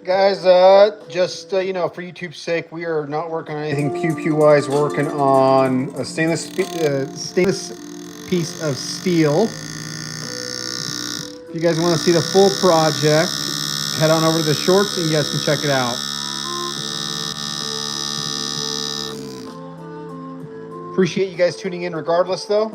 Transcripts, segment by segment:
Guys, just you know, for YouTube's sake, we are not working on anything pew pew wise. We're working on a stainless piece of steel. If you guys want to see the full project, head on over to the shorts and you guys can check it out. Appreciate you guys tuning in regardless, though.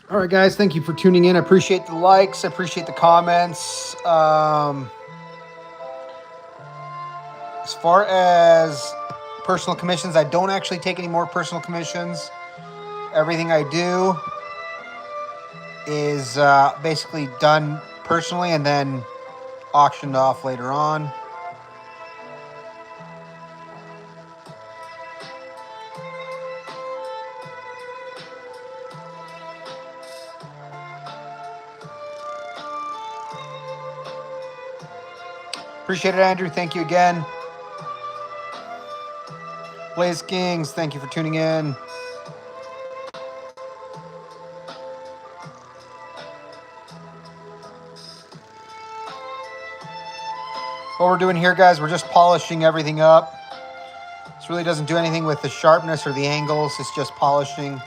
All right, guys, thank you for tuning in. I appreciate the likes. I appreciate the comments. As far as personal commissions, I don't actually take any more personal commissions. Everything I do is basically done personally and then auctioned off later on. Appreciate it, Andrew. Thank you again. Blaze Kings, thank you for tuning in. What we're doing here, guys, we're just polishing everything up. This really doesn't do anything with the sharpness or the angles. It's just polishing.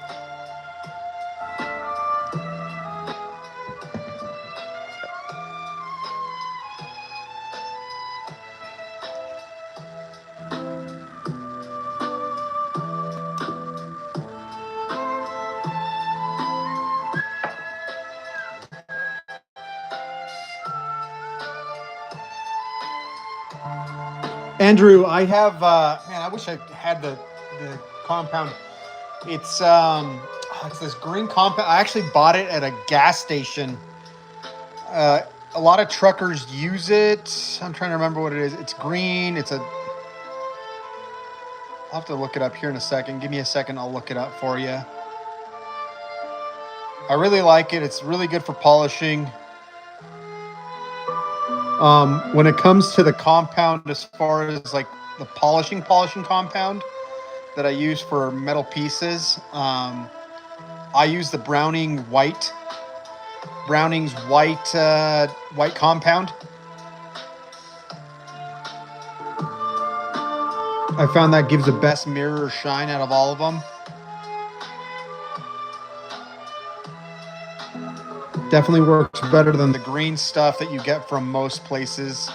Andrew, I have, man, I wish I had the compound. It's this green compound. I actually bought it at a gas station. A lot of truckers use it. I'm trying to remember what it is. It's green. I'll have to look it up here in a second. Give me a second. I'll look it up for you. I really like it. It's really good for polishing. When it comes to the compound, as far as like the polishing compound that I use for metal pieces, I use the Browning's white compound. I found that gives the best mirror shine out of all of them. Definitely works better than the green stuff that you get from most places.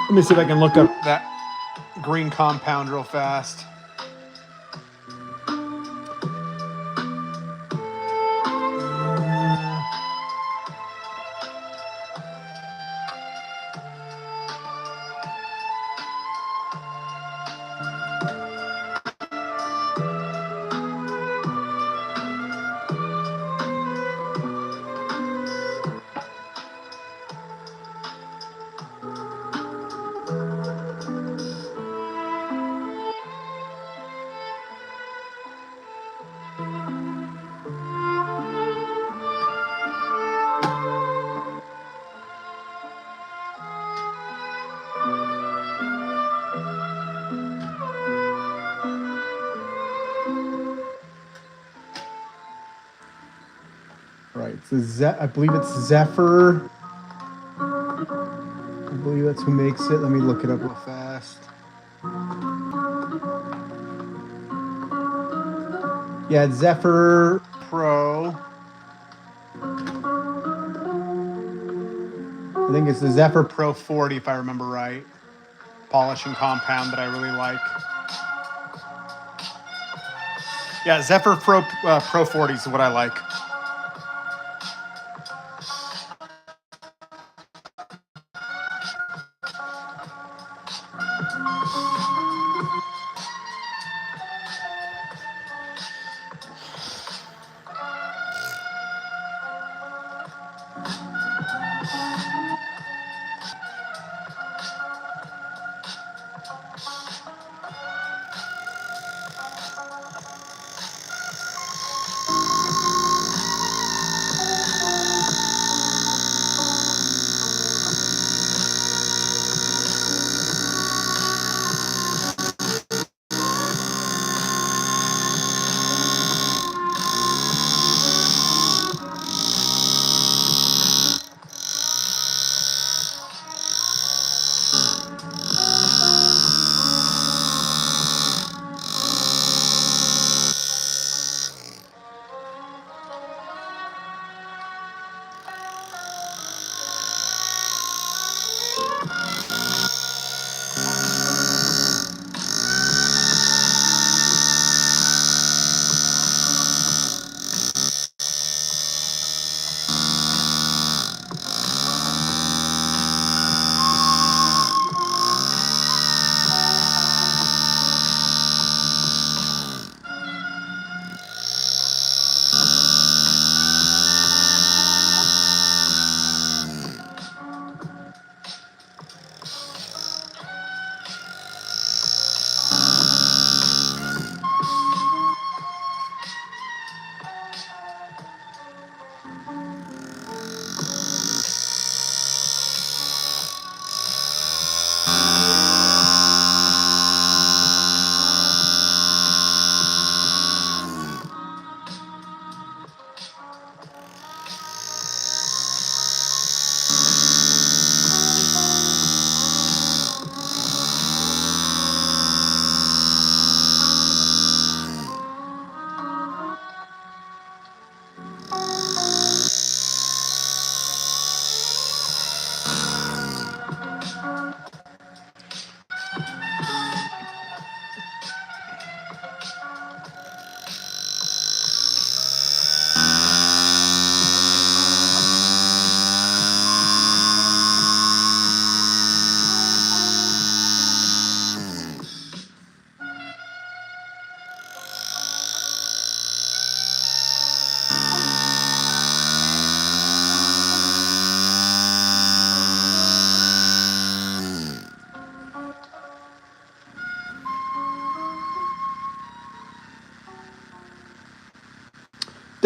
Let me see if I can look up that green compound real fast. Right, I believe it's Zephyr. I believe that's who makes it. Let me look it up real fast. Yeah, it's Zephyr Pro. I think it's the Zephyr Pro 40, if I remember right. Polishing compound that I really like. Yeah, Zephyr Pro 40 is what I like.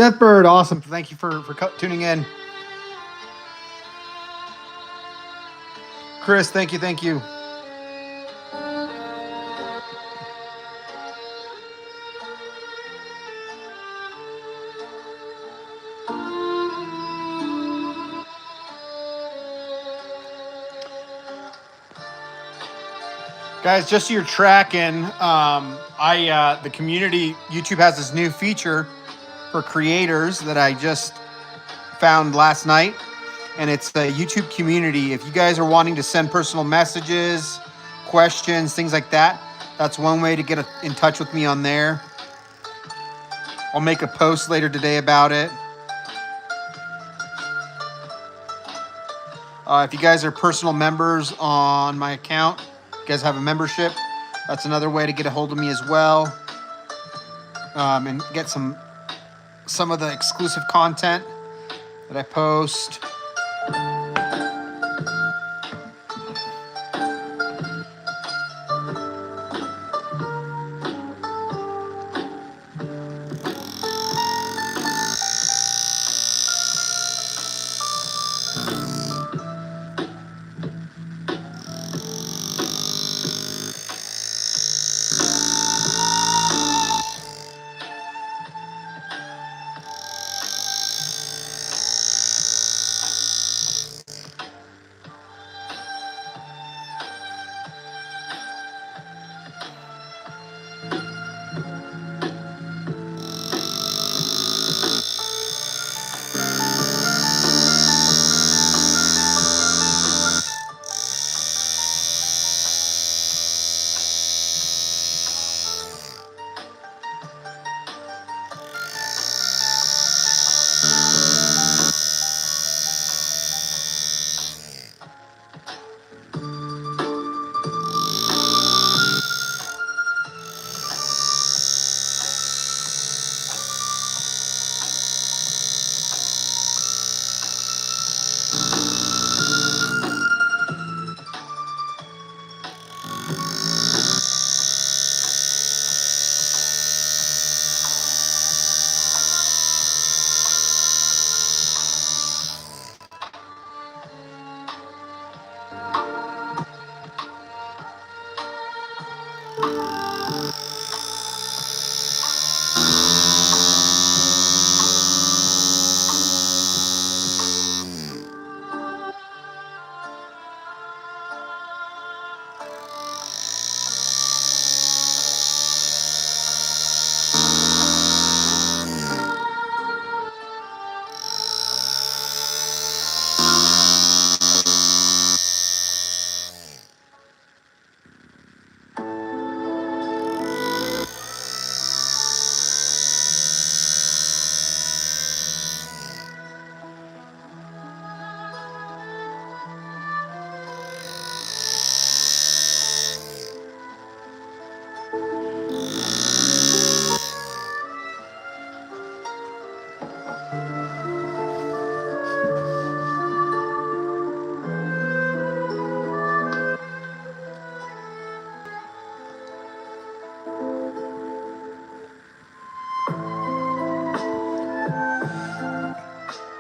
Deathbird, awesome. Thank you for tuning in. Chris, thank you, thank you. Guys, just so you're tracking, the community, YouTube has this new feature for creators that I just found last night, and it's the YouTube community. If you guys are wanting to send personal messages, questions, things like that, that's one way to get in touch with me on there. I'll make a post later today about it. If you guys are personal members on my account, you guys have a membership, that's another way to get a hold of me as well, and get some of the exclusive content that I post.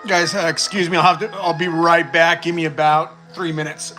Guys, excuse me. I'll be right back. Give me about 3 minutes.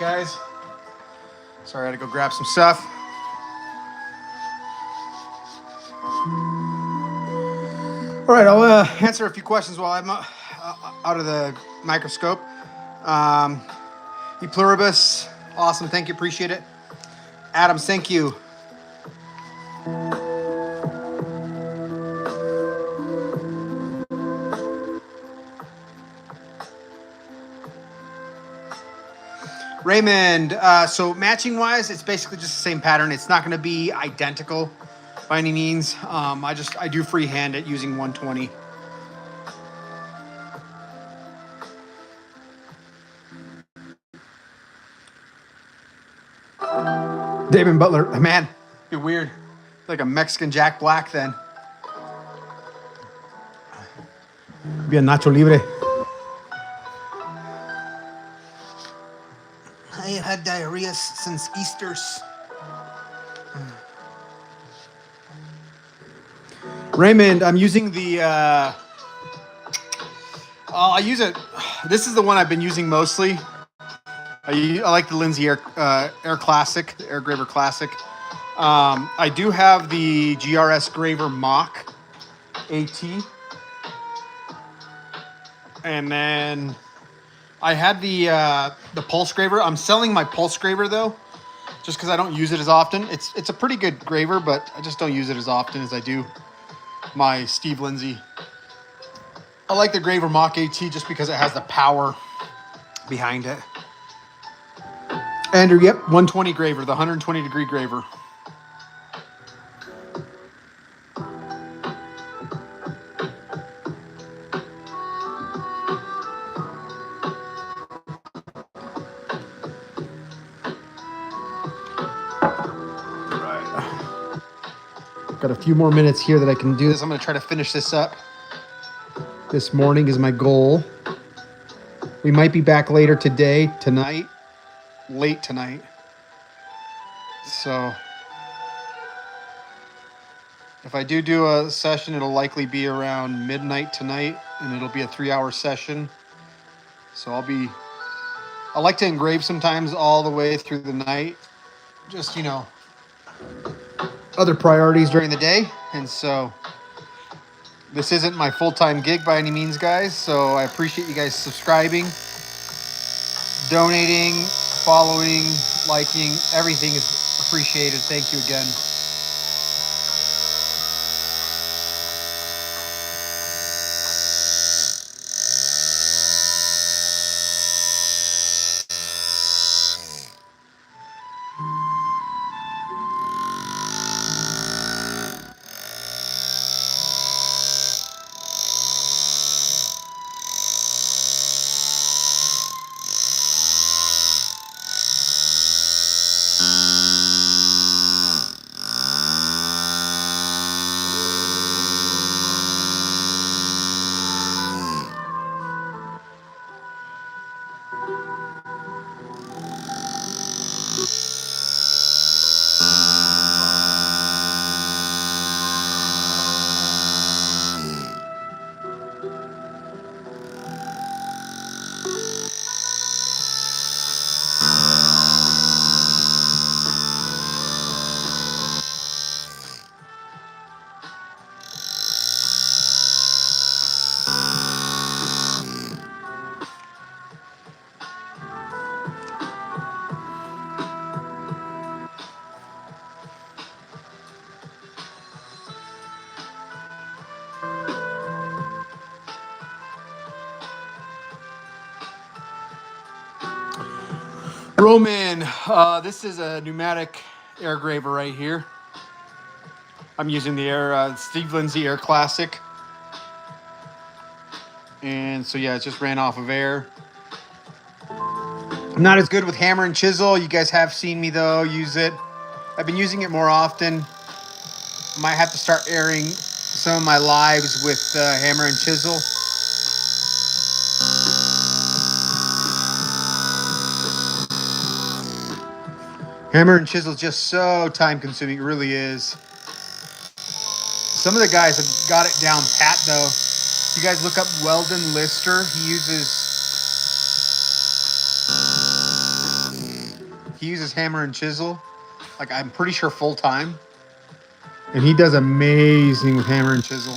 guys. Sorry, I had to go grab some stuff. All right, I'll answer a few questions while I'm out of the microscope. E pluribus, awesome, thank you, appreciate it. Adams, thank you. Raymond, so matching wise, it's basically just the same pattern. It's not going to be identical by any means. I do freehand it using 120. David Butler, man, you're weird. Like a Mexican Jack Black then. Be a Nacho Libre. I have had diarrhea since Easter's. Raymond, I'm using the, I use it, this is the one I've been using mostly. I like the Lindsay Air Classic, Air Graver Classic. I do have the GRS Graver Mach AT. And then I had the Pulse Graver. I'm selling my Pulse Graver though, just because I don't use it as often. It's a pretty good graver, but I just don't use it as often as I do my Steve Lindsay. I like the Graver Mach AT just because it has the power behind it. Andrew, yep, 120 graver, the 120 degree graver. Got a few more minutes here that I can do this. I'm going to try to finish this up. This morning is my goal. We might be back later tonight, late tonight. So if I do a session, it'll likely be around midnight tonight, and it'll be a 3-hour session. So I like to engrave sometimes all the way through the night. Just, other priorities during the day. And so this isn't my full-time gig by any means, guys. So I appreciate you guys subscribing, donating, following, liking. Everything is appreciated. Thank you again. Roman, this is a pneumatic air graver right here. I'm using the Steve Lindsay Air Classic. And so yeah, it just ran off of air. I'm not as good with hammer and chisel. You guys have seen me though use it. I've been using it more often. Might have to start airing some of my lives with hammer and chisel. Hammer and chisel is just so time consuming. It really is. Some of the guys have got it down pat though. If you guys look up Weldon Lister, he uses he uses hammer and chisel. Like, I'm pretty sure full time. And he does amazing with hammer and chisel.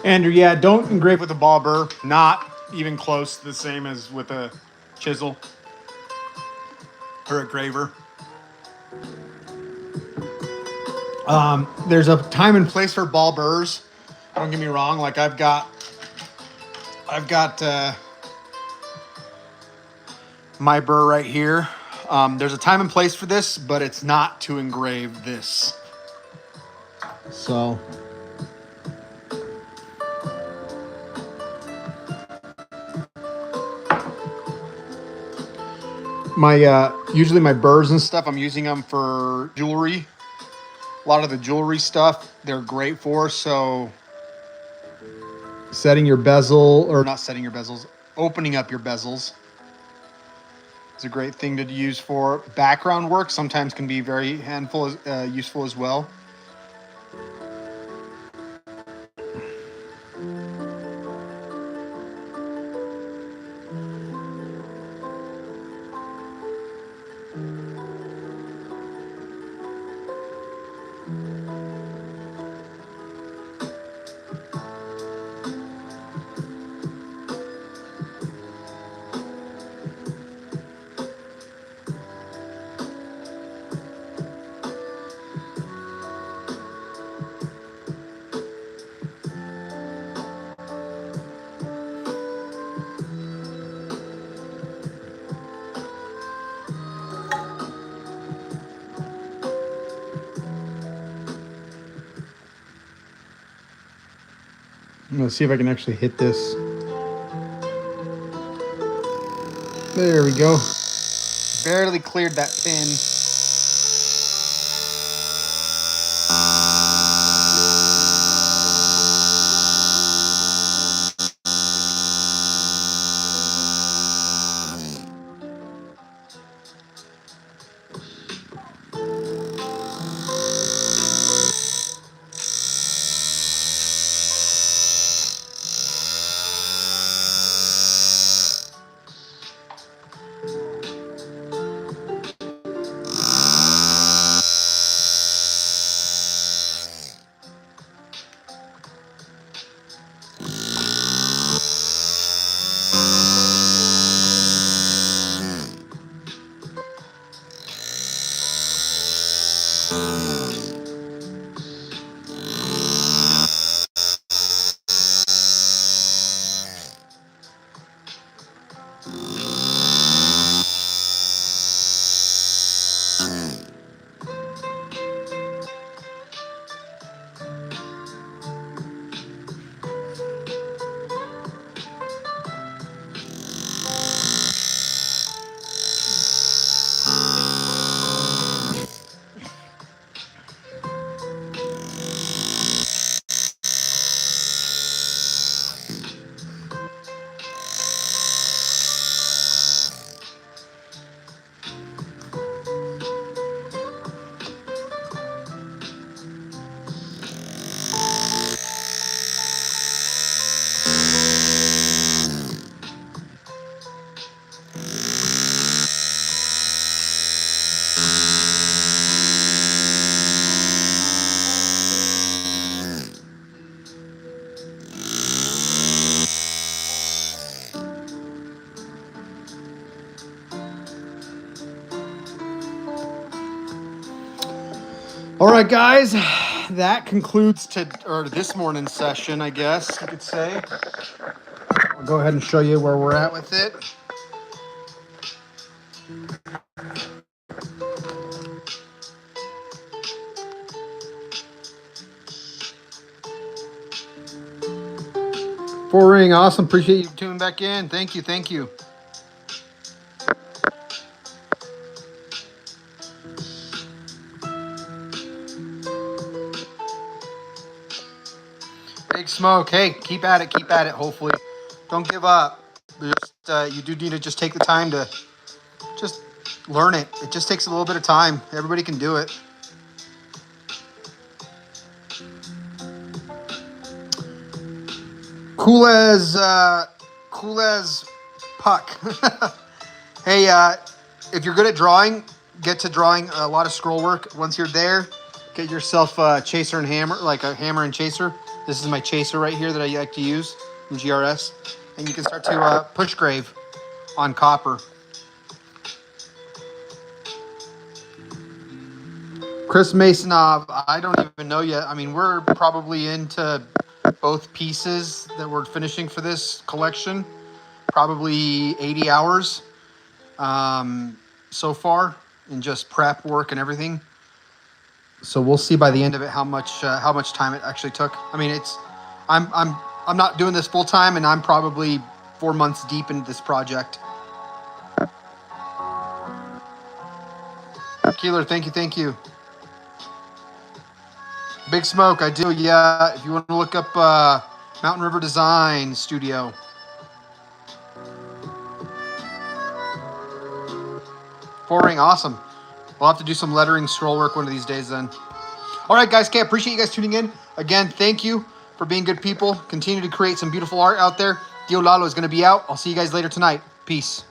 Andrew, yeah, don't engrave with a ball burr. Not even close to the same as with a chisel or a graver. There's a time and place for ball burrs. Don't get me wrong. Like I've got my burr right here. There's a time and place for this, but it's not to engrave this. So. Usually my burrs and stuff, I'm using them for jewelry. A lot of the jewelry stuff, they're great for. So setting your bezel, or not setting your bezels, opening up your bezels is a great thing to use for. Background work sometimes can be very useful as well. I'm going to see if I can actually hit this. There we go. Barely cleared that pin. All right, guys, that concludes this morning's session, I guess you could say. I'll go ahead and show you where we're at with it. Four ring, awesome. Appreciate you tuning back in. Thank you, thank you. Big Smoke, hey, keep at it, hopefully. Don't give up. You do need to just take the time to just learn it. It just takes a little bit of time. Everybody can do it. Cool as puck. Hey, if you're good at drawing, get to drawing a lot of scroll work. Once you're there, get yourself a chaser and hammer, like a hammer and chaser. This is my chaser right here that I like to use from GRS. And you can start to push grave on copper. Chris Masonov, I don't even know yet. I mean, we're probably into both pieces that we're finishing for this collection. Probably 80 hours so far in just prep work and everything. So we'll see by the end of it how much time it actually took. I mean, I'm not doing this full time, and I'm probably 4 months deep into this project. Keeler, thank you. Big Smoke, I do, yeah. If you want to look up Mountain River Design Studio. Four ring, awesome. We'll have to do some lettering scroll work one of these days then. All right, guys, appreciate you guys tuning in. Again, thank you for being good people. Continue to create some beautiful art out there. Dio Lalo is going to be out. I'll see you guys later tonight. Peace.